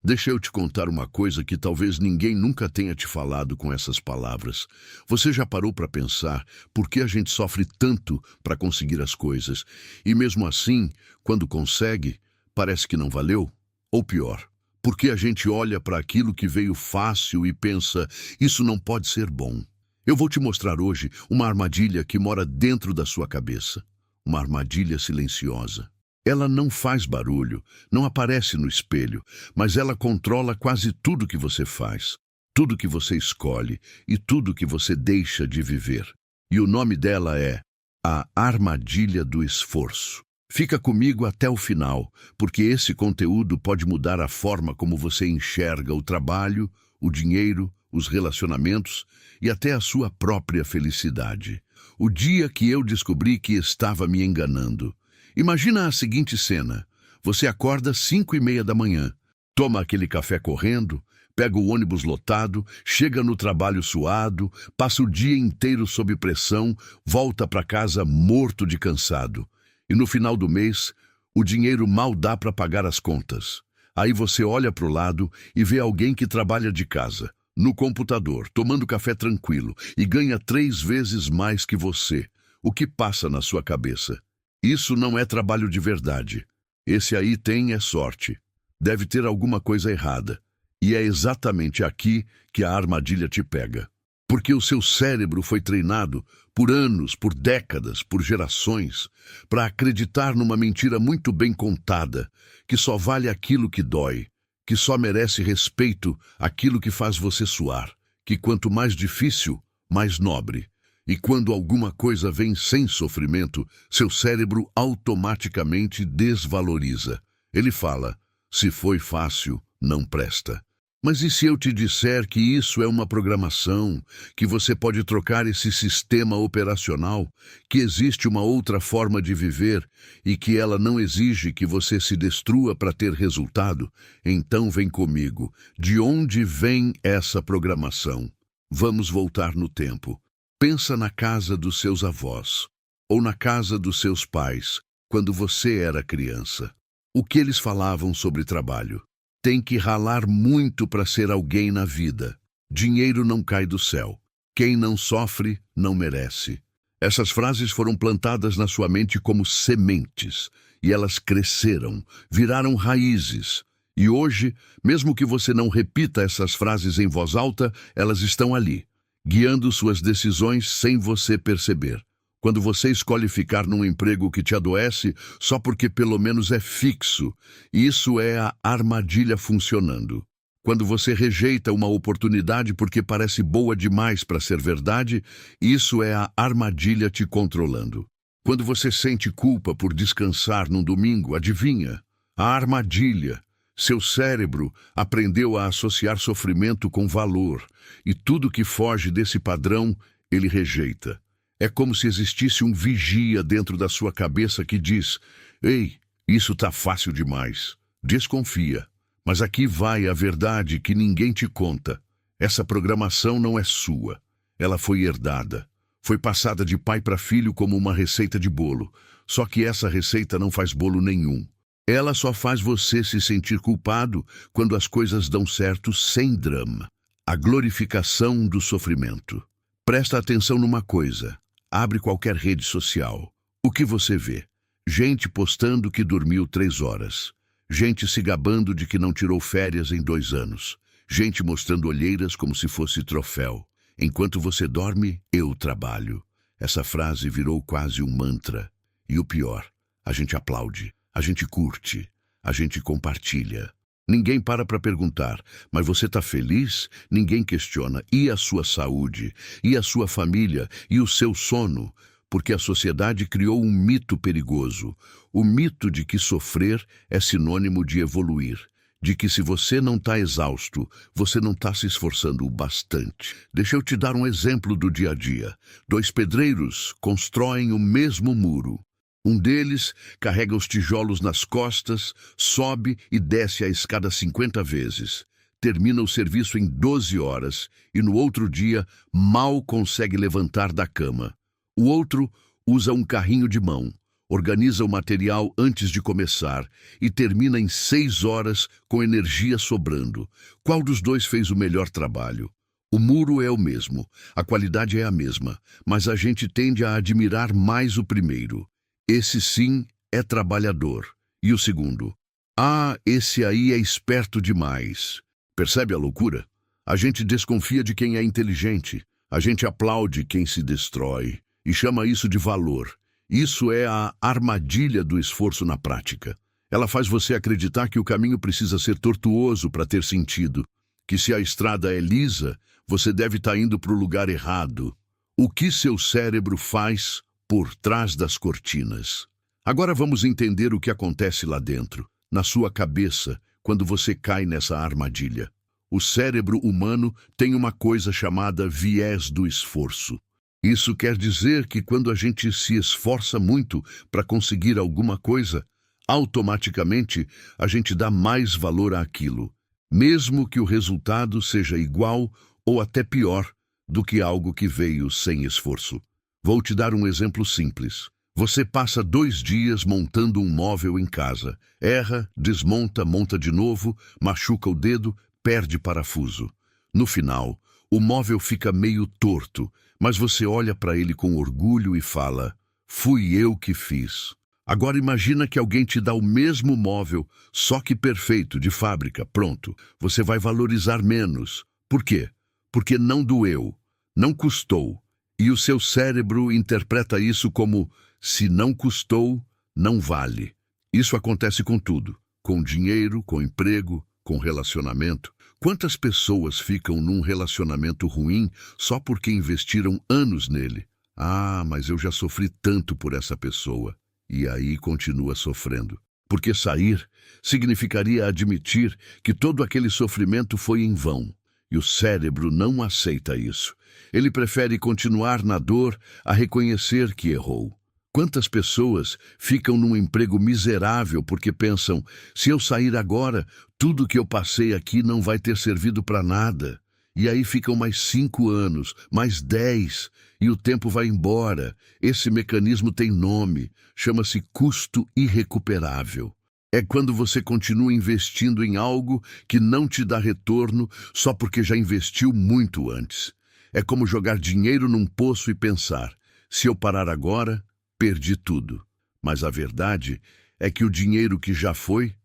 Deixa eu te contar uma coisa que talvez ninguém nunca tenha te falado com essas palavras. Você já parou para pensar por que a gente sofre tanto para conseguir as coisas? E mesmo assim, quando consegue, parece que não valeu? Ou pior, por que a gente olha para aquilo que veio fácil e pensa, isso não pode ser bom? Eu vou te mostrar hoje uma armadilha que mora dentro da sua cabeça. Uma armadilha silenciosa. Ela não faz barulho, não aparece no espelho, mas ela controla quase tudo que você faz, tudo que você escolhe e tudo que você deixa de viver. E o nome dela é a armadilha do esforço. Fica comigo até o final, porque esse conteúdo pode mudar a forma como você enxerga o trabalho, o dinheiro, os relacionamentos e até a sua própria felicidade. O dia que eu descobri que estava me enganando. Imagina a seguinte cena. Você acorda às 5:30 da manhã, toma aquele café correndo, pega o ônibus lotado, chega no trabalho suado, passa o dia inteiro sob pressão, volta para casa morto de cansado. E no final do mês, o dinheiro mal dá para pagar as contas. Aí você olha para o lado e vê alguém que trabalha de casa, no computador, tomando café tranquilo e ganha 3 vezes mais que você. O que passa na sua cabeça? Isso não é trabalho de verdade. Esse aí é sorte. Deve ter alguma coisa errada. E é exatamente aqui que a armadilha te pega. Porque o seu cérebro foi treinado por anos, por décadas, por gerações, para acreditar numa mentira muito bem contada, que só vale aquilo que dói, que só merece respeito aquilo que faz você suar, que quanto mais difícil, mais nobre. E quando alguma coisa vem sem sofrimento, seu cérebro automaticamente desvaloriza. Ele fala, se foi fácil, não presta. Mas e se eu te disser que isso é uma programação, que você pode trocar esse sistema operacional, que existe uma outra forma de viver e que ela não exige que você se destrua para ter resultado? Então vem comigo. De onde vem essa programação? Vamos voltar no tempo. Pensa na casa dos seus avós, ou na casa dos seus pais, quando você era criança. O que eles falavam sobre trabalho? Tem que ralar muito para ser alguém na vida. Dinheiro não cai do céu. Quem não sofre, não merece. Essas frases foram plantadas na sua mente como sementes, e elas cresceram, viraram raízes. E hoje, mesmo que você não repita essas frases em voz alta, elas estão ali, guiando suas decisões sem você perceber. Quando você escolhe ficar num emprego que te adoece só porque pelo menos é fixo, isso é a armadilha funcionando. Quando você rejeita uma oportunidade porque parece boa demais para ser verdade, isso é a armadilha te controlando. Quando você sente culpa por descansar num domingo, adivinha? A armadilha. Seu cérebro aprendeu a associar sofrimento com valor, e tudo que foge desse padrão, ele rejeita. É como se existisse um vigia dentro da sua cabeça que diz, ei, isso tá fácil demais. Desconfia. Mas aqui vai a verdade que ninguém te conta. Essa programação não é sua. Ela foi herdada. Foi passada de pai para filho como uma receita de bolo. Só que essa receita não faz bolo nenhum. Ela só faz você se sentir culpado quando as coisas dão certo sem drama. A glorificação do sofrimento. Presta atenção numa coisa. Abre qualquer rede social. O que você vê? Gente postando que dormiu 3 horas. Gente se gabando de que não tirou férias em 2 anos. Gente mostrando olheiras como se fosse troféu. Enquanto você dorme, eu trabalho. Essa frase virou quase um mantra. E o pior, a gente aplaude, a gente curte, a gente compartilha. Ninguém para perguntar, mas você está feliz? Ninguém questiona. E a sua saúde? E a sua família? E o seu sono? Porque a sociedade criou um mito perigoso. O mito de que sofrer é sinônimo de evoluir. De que se você não está exausto, você não está se esforçando o bastante. Deixa eu te dar um exemplo do dia a dia. 2 pedreiros constroem o mesmo muro. Um deles carrega os tijolos nas costas, sobe e desce a escada 50 vezes. Termina o serviço em 12 horas e no outro dia mal consegue levantar da cama. O outro usa um carrinho de mão. organiza o material antes de começar e termina em 6 horas com energia sobrando. Qual dos dois fez o melhor trabalho? O muro é o mesmo, a qualidade é a mesma, mas a gente tende a admirar mais o primeiro. Esse sim é trabalhador. E o segundo? Ah, esse aí é esperto demais. Percebe a loucura? A gente desconfia de quem é inteligente. A gente aplaude quem se destrói e chama isso de valor. Isso é a armadilha do esforço na prática. Ela faz você acreditar que o caminho precisa ser tortuoso para ter sentido, que se a estrada é lisa, você deve estar indo para o lugar errado. O que seu cérebro faz por trás das cortinas? Agora vamos entender o que acontece lá dentro, na sua cabeça, quando você cai nessa armadilha. O cérebro humano tem uma coisa chamada viés do esforço. Isso quer dizer que quando a gente se esforça muito para conseguir alguma coisa, automaticamente a gente dá mais valor àquilo, mesmo que o resultado seja igual ou até pior do que algo que veio sem esforço. Vou te dar um exemplo simples. Você passa 2 dias montando um móvel em casa. Erra, desmonta, monta de novo, machuca o dedo, perde parafuso. No final, o móvel fica meio torto, mas você olha para ele com orgulho e fala: fui eu que fiz. Agora imagina que alguém te dá o mesmo móvel, só que perfeito, de fábrica, pronto. Você vai valorizar menos. Por quê? Porque não doeu, não custou. E o seu cérebro interpreta isso como: se não custou, não vale. Isso acontece com tudo. Com dinheiro, com emprego, com relacionamento. Quantas pessoas ficam num relacionamento ruim só porque investiram anos nele? Ah, mas eu já sofri tanto por essa pessoa. E aí continua sofrendo. Porque sair significaria admitir que todo aquele sofrimento foi em vão. E o cérebro não aceita isso. Ele prefere continuar na dor a reconhecer que errou. Quantas pessoas ficam num emprego miserável porque pensam: se eu sair agora, tudo que eu passei aqui não vai ter servido para nada. E aí ficam mais 5 anos, mais 10, e o tempo vai embora. Esse mecanismo tem nome, chama-se custo irrecuperável. É quando você continua investindo em algo que não te dá retorno só porque já investiu muito antes. É como jogar dinheiro num poço e pensar: se eu parar agora, perdi tudo. Mas a verdade é que o dinheiro que já foi,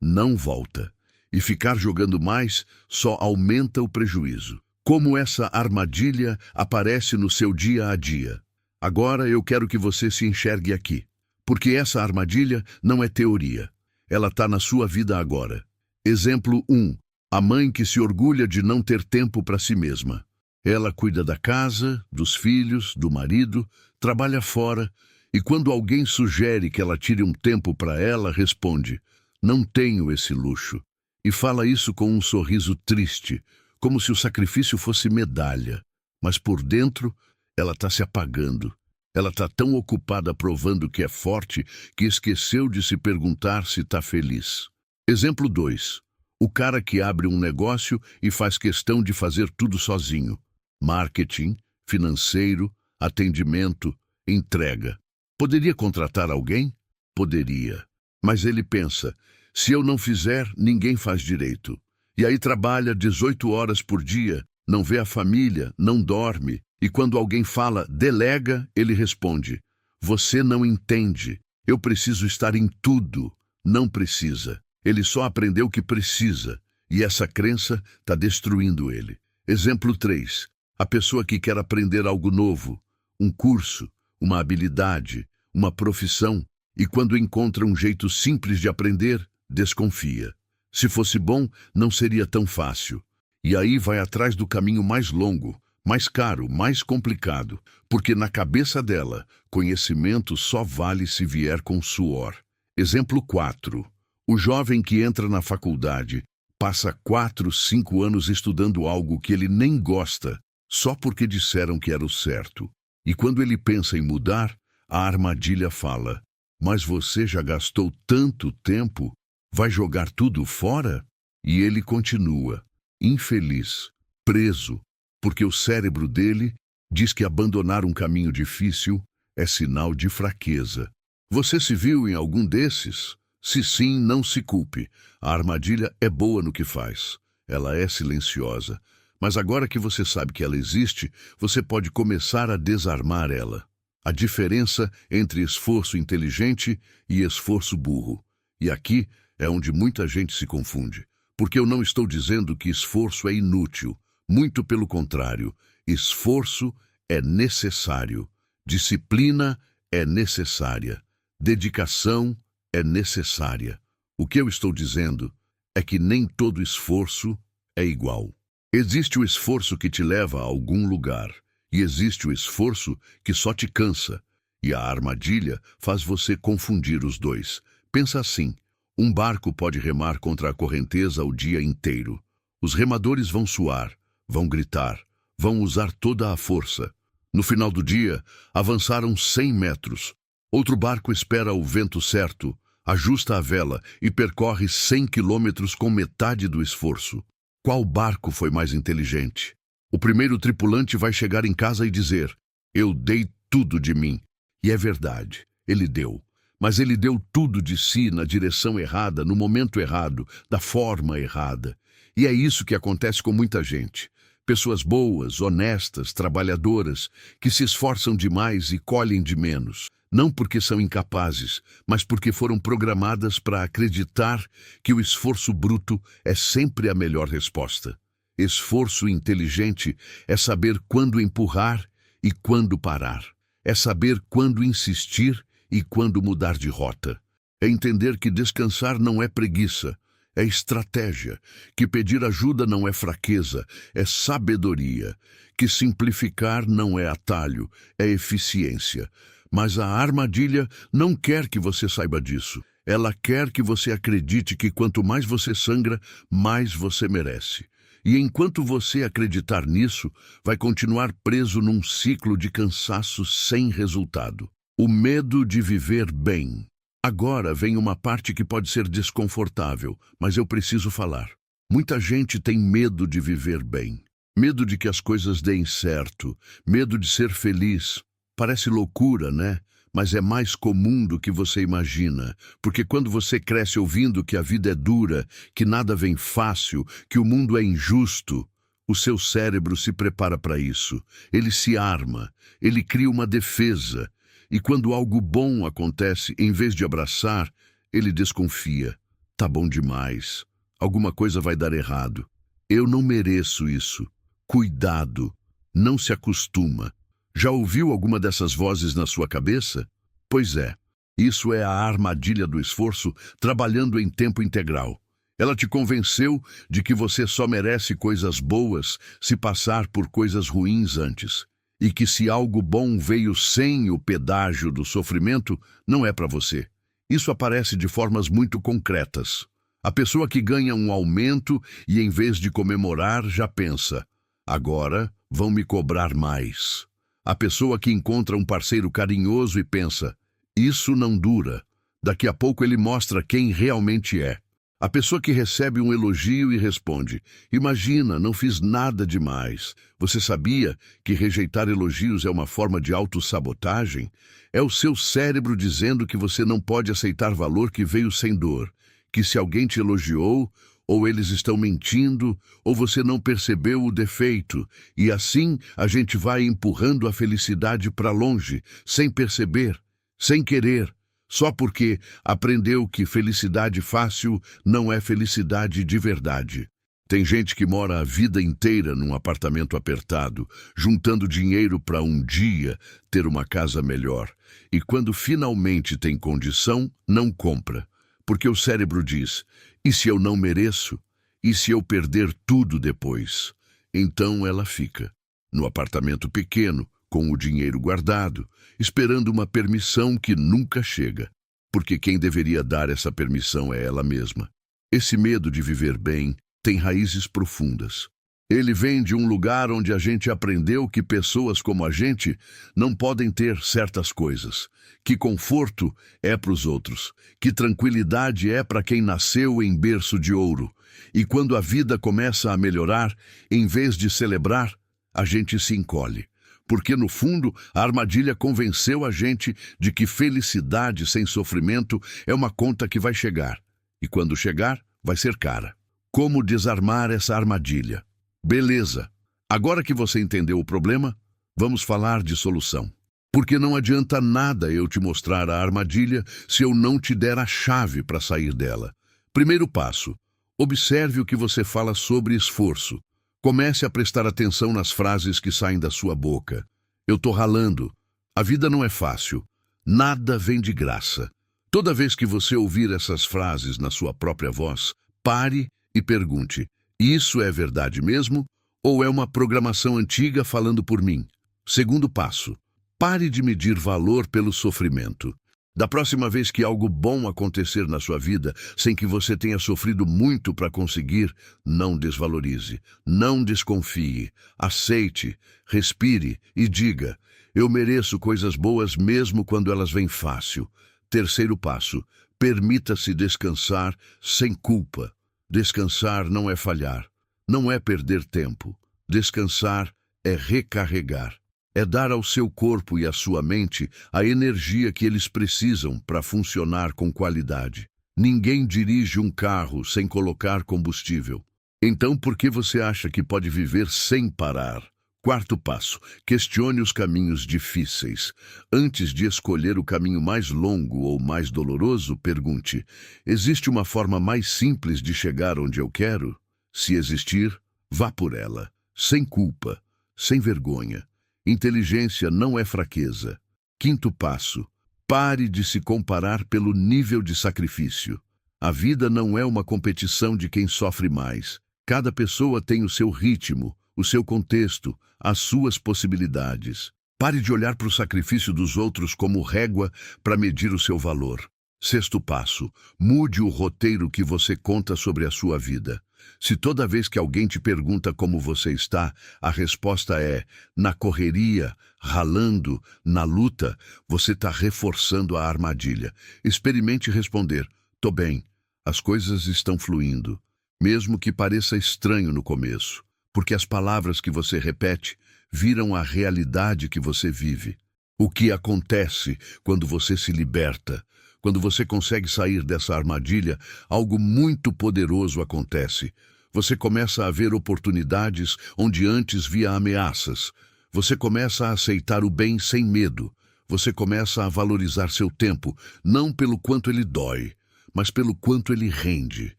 não volta. E ficar jogando mais só aumenta o prejuízo. Como essa armadilha aparece no seu dia a dia? Agora eu quero que você se enxergue aqui. Porque essa armadilha não é teoria. Ela está na sua vida agora. Exemplo 1. A mãe que se orgulha de não ter tempo para si mesma. Ela cuida da casa, dos filhos, do marido, trabalha fora, e quando alguém sugere que ela tire um tempo para ela, responde: não tenho esse luxo. E fala isso com um sorriso triste, como se o sacrifício fosse medalha. Mas por dentro, ela está se apagando. Ela está tão ocupada provando que é forte que esqueceu de se perguntar se está feliz. Exemplo 2. O cara que abre um negócio e faz questão de fazer tudo sozinho. Marketing, financeiro, atendimento, entrega. Poderia contratar alguém? Poderia. Mas ele pensa: se eu não fizer, ninguém faz direito. E aí trabalha 18 horas por dia, não vê a família, não dorme. E quando alguém fala, delega, ele responde: você não entende. Eu preciso estar em tudo. Não precisa. Ele só aprendeu que precisa. E essa crença está destruindo ele. Exemplo 3. A pessoa que quer aprender algo novo, um curso, uma habilidade, uma profissão, e quando encontra um jeito simples de aprender, desconfia. Se fosse bom, não seria tão fácil. E aí vai atrás do caminho mais longo, mais caro, mais complicado, porque na cabeça dela, conhecimento só vale se vier com suor. Exemplo 4. O jovem que entra na faculdade passa 4, 5 anos estudando algo que ele nem gosta, só porque disseram que era o certo. E quando ele pensa em mudar, a armadilha fala: mas você já gastou tanto tempo, vai jogar tudo fora? E ele continua, infeliz, preso, porque o cérebro dele diz que abandonar um caminho difícil é sinal de fraqueza. Você se viu em algum desses? Se sim, não se culpe. A armadilha é boa no que faz. Ela é silenciosa. Mas agora que você sabe que ela existe, você pode começar a desarmar ela. A diferença entre esforço inteligente e esforço burro. E aqui é onde muita gente se confunde. Porque eu não estou dizendo que esforço é inútil. Muito pelo contrário. Esforço é necessário. Disciplina é necessária. Dedicação é necessária. O que eu estou dizendo é que nem todo esforço é igual. Existe o esforço que te leva a algum lugar, e existe o esforço que só te cansa, e a armadilha faz você confundir os dois. Pensa assim, um barco pode remar contra a correnteza o dia inteiro. Os remadores vão suar, vão gritar, vão usar toda a força. No final do dia, avançaram 100 metros. Outro barco espera o vento certo, ajusta a vela e percorre 100 quilômetros com metade do esforço. Qual barco foi mais inteligente? O primeiro tripulante vai chegar em casa e dizer: eu dei tudo de mim. E é verdade, ele deu. Mas ele deu tudo de si na direção errada, no momento errado, da forma errada. E é isso que acontece com muita gente. Pessoas boas, honestas, trabalhadoras, que se esforçam demais e colhem de menos. Não porque são incapazes, mas porque foram programadas para acreditar que o esforço bruto é sempre a melhor resposta. Esforço inteligente é saber quando empurrar e quando parar. É saber quando insistir e quando mudar de rota. É entender que descansar não é preguiça, é estratégia. Que pedir ajuda não é fraqueza, é sabedoria. Que simplificar não é atalho, é eficiência. Mas a armadilha não quer que você saiba disso. Ela quer que você acredite que quanto mais você sangra, mais você merece. E enquanto você acreditar nisso, vai continuar preso num ciclo de cansaço sem resultado. O medo de viver bem. Agora vem uma parte que pode ser desconfortável, mas eu preciso falar. Muita gente tem medo de viver bem. Medo de que as coisas deem certo. Medo de ser feliz. Parece loucura, né? Mas é mais comum do que você imagina. Porque quando você cresce ouvindo que a vida é dura, que nada vem fácil, que o mundo é injusto, o seu cérebro se prepara para isso. Ele se arma, ele cria uma defesa. E quando algo bom acontece, em vez de abraçar, ele desconfia. Tá bom demais. Alguma coisa vai dar errado. Eu não mereço isso. Cuidado. Não se acostuma. Já ouviu alguma dessas vozes na sua cabeça? Pois é, isso é a armadilha do esforço trabalhando em tempo integral. Ela te convenceu de que você só merece coisas boas se passar por coisas ruins antes. E que se algo bom veio sem o pedágio do sofrimento, não é para você. Isso aparece de formas muito concretas. A pessoa que ganha um aumento e em vez de comemorar já pensa: agora vão me cobrar mais. A pessoa que encontra um parceiro carinhoso e pensa: isso não dura. Daqui a pouco ele mostra quem realmente é. A pessoa que recebe um elogio e responde: imagina, não fiz nada demais. Você sabia que rejeitar elogios é uma forma de autossabotagem? É o seu cérebro dizendo que você não pode aceitar valor que veio sem dor. Que se alguém te elogiou, ou eles estão mentindo, ou você não percebeu o defeito. E assim a gente vai empurrando a felicidade para longe, sem perceber, sem querer, só porque aprendeu que felicidade fácil não é felicidade de verdade. Tem gente que mora a vida inteira num apartamento apertado, juntando dinheiro para um dia ter uma casa melhor. E quando finalmente tem condição, não compra. Porque o cérebro diz: e se eu não mereço? E se eu perder tudo depois? Então ela fica no apartamento pequeno, com o dinheiro guardado, esperando uma permissão que nunca chega. Porque quem deveria dar essa permissão é ela mesma. Esse medo de viver bem tem raízes profundas. Ele vem de um lugar onde a gente aprendeu que pessoas como a gente não podem ter certas coisas, que conforto é para os outros, que tranquilidade é para quem nasceu em berço de ouro. E quando a vida começa a melhorar, em vez de celebrar, a gente se encolhe. Porque, no fundo, a armadilha convenceu a gente de que felicidade sem sofrimento é uma conta que vai chegar. E quando chegar, vai ser cara. Como desarmar essa armadilha? Beleza. Agora que você entendeu o problema, vamos falar de solução. Porque não adianta nada eu te mostrar a armadilha se eu não te der a chave para sair dela. Primeiro passo: observe o que você fala sobre esforço. Comece a prestar atenção nas frases que saem da sua boca. Eu tô ralando. A vida não é fácil. Nada vem de graça. Toda vez que você ouvir essas frases na sua própria voz, pare e pergunte: isso é verdade mesmo? Ou é uma programação antiga falando por mim? Segundo passo: pare de medir valor pelo sofrimento. Da próxima vez que algo bom acontecer na sua vida, sem que você tenha sofrido muito para conseguir, não desvalorize, não desconfie, aceite, respire e diga: eu mereço coisas boas mesmo quando elas vêm fácil. Terceiro passo: permita-se descansar sem culpa. Descansar não é falhar, não é perder tempo. Descansar é recarregar. É dar ao seu corpo e à sua mente a energia que eles precisam para funcionar com qualidade. Ninguém dirige um carro sem colocar combustível. Então, por que você acha que pode viver sem parar? Quarto passo: questione os caminhos difíceis. Antes de escolher o caminho mais longo ou mais doloroso, pergunte: existe uma forma mais simples de chegar onde eu quero? Se existir, vá por ela, sem culpa, sem vergonha. Inteligência não é fraqueza. Quinto passo: pare de se comparar pelo nível de sacrifício. A vida não é uma competição de quem sofre mais. Cada pessoa tem o seu ritmo, o seu contexto, as suas possibilidades. Pare de olhar para o sacrifício dos outros como régua para medir o seu valor. Sexto passo: mude o roteiro que você conta sobre a sua vida. Se toda vez que alguém te pergunta como você está, a resposta é na correria, ralando, na luta, você está reforçando a armadilha. Experimente responder: tô bem, as coisas estão fluindo, mesmo que pareça estranho no começo, porque as palavras que você repete viram a realidade que você vive. O que acontece quando você se liberta? Quando você consegue sair dessa armadilha, algo muito poderoso acontece. Você começa a ver oportunidades onde antes via ameaças. Você começa a aceitar o bem sem medo. Você começa a valorizar seu tempo, não pelo quanto ele dói, mas pelo quanto ele rende.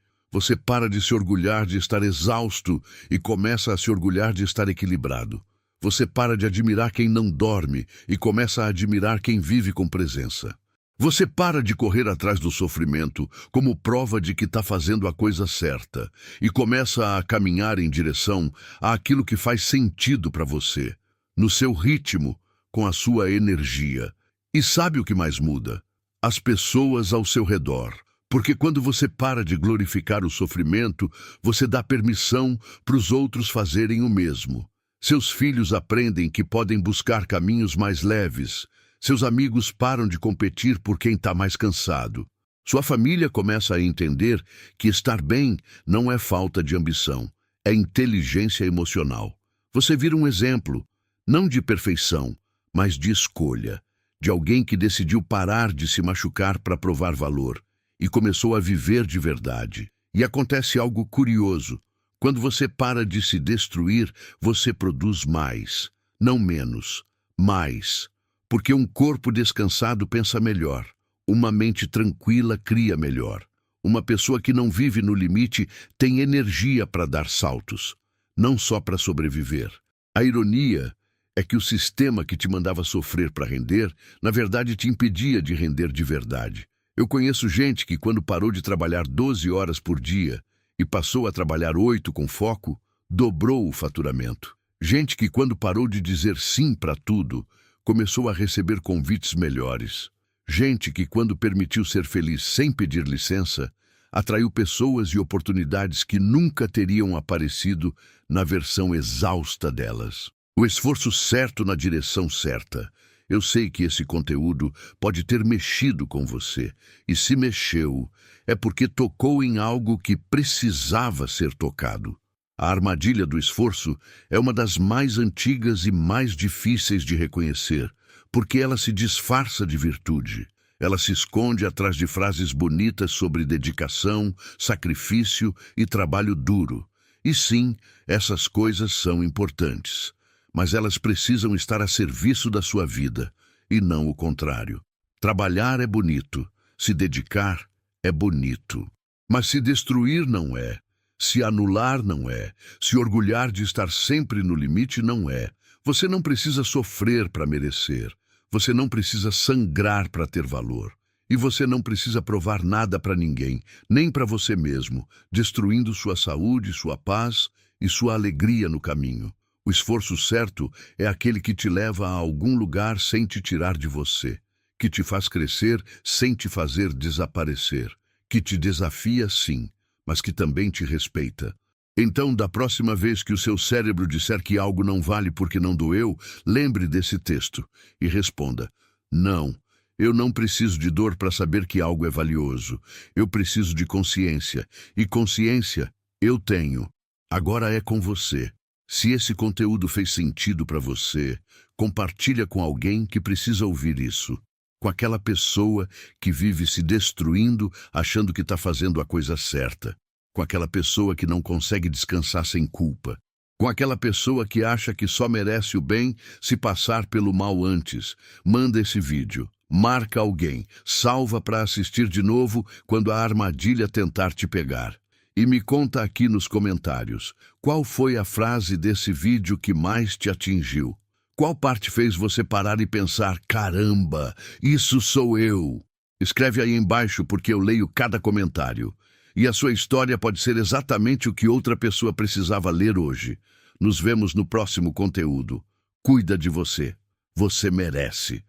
Você para de se orgulhar de estar exausto e começa a se orgulhar de estar equilibrado. Você para de admirar quem não dorme e começa a admirar quem vive com presença. Você para de correr atrás do sofrimento como prova de que está fazendo a coisa certa e começa a caminhar em direção àquilo que faz sentido para você, no seu ritmo, com a sua energia. E sabe o que mais muda? As pessoas ao seu redor. Porque quando você para de glorificar o sofrimento, você dá permissão para os outros fazerem o mesmo. Seus filhos aprendem que podem buscar caminhos mais leves. Seus amigos param de competir por quem está mais cansado. Sua família começa a entender que estar bem não é falta de ambição, é inteligência emocional. Você vira um exemplo, não de perfeição, mas de escolha, de alguém que decidiu parar de se machucar para provar valor e começou a viver de verdade. E acontece algo curioso. Quando você para de se destruir, você produz mais, não menos, mais. Porque um corpo descansado pensa melhor, uma mente tranquila cria melhor. Uma pessoa que não vive no limite tem energia para dar saltos, não só para sobreviver. A ironia é que o sistema que te mandava sofrer para render, na verdade te impedia de render de verdade. Eu conheço gente que quando parou de trabalhar 12 horas por dia e passou a trabalhar 8 com foco, dobrou o faturamento. Gente que quando parou de dizer sim para tudo, começou a receber convites melhores. Gente que, quando permitiu ser feliz sem pedir licença, atraiu pessoas e oportunidades que nunca teriam aparecido na versão exausta delas. O esforço certo na direção certa. Eu sei que esse conteúdo pode ter mexido com você, e se mexeu, é porque tocou em algo que precisava ser tocado. A armadilha do esforço é uma das mais antigas e mais difíceis de reconhecer, porque ela se disfarça de virtude. Ela se esconde atrás de frases bonitas sobre dedicação, sacrifício e trabalho duro. E sim, essas coisas são importantes, mas elas precisam estar a serviço da sua vida, e não o contrário. Trabalhar é bonito, se dedicar é bonito, mas se destruir não é. Se anular não é, se orgulhar de estar sempre no limite não é. Você não precisa sofrer para merecer, você não precisa sangrar para ter valor. E você não precisa provar nada para ninguém, nem para você mesmo, destruindo sua saúde, sua paz e sua alegria no caminho. O esforço certo é aquele que te leva a algum lugar sem te tirar de você, que te faz crescer sem te fazer desaparecer, que te desafia sim, mas que também te respeita. Então, da próxima vez que o seu cérebro disser que algo não vale porque não doeu, lembre desse texto e responda: não, eu não preciso de dor para saber que algo é valioso. Eu preciso de consciência, e consciência eu tenho. Agora é com você. Se esse conteúdo fez sentido para você, compartilha com alguém que precisa ouvir isso. Com aquela pessoa que vive se destruindo achando que está fazendo a coisa certa. Com aquela pessoa que não consegue descansar sem culpa. Com aquela pessoa que acha que só merece o bem se passar pelo mal antes. Manda esse vídeo, marca alguém, salva para assistir de novo quando a armadilha tentar te pegar. E me conta aqui nos comentários, qual foi a frase desse vídeo que mais te atingiu? Qual parte fez você parar e pensar, caramba, isso sou eu? Escreve aí embaixo porque eu leio cada comentário. E a sua história pode ser exatamente o que outra pessoa precisava ler hoje. Nos vemos no próximo conteúdo. Cuida de você. Você merece.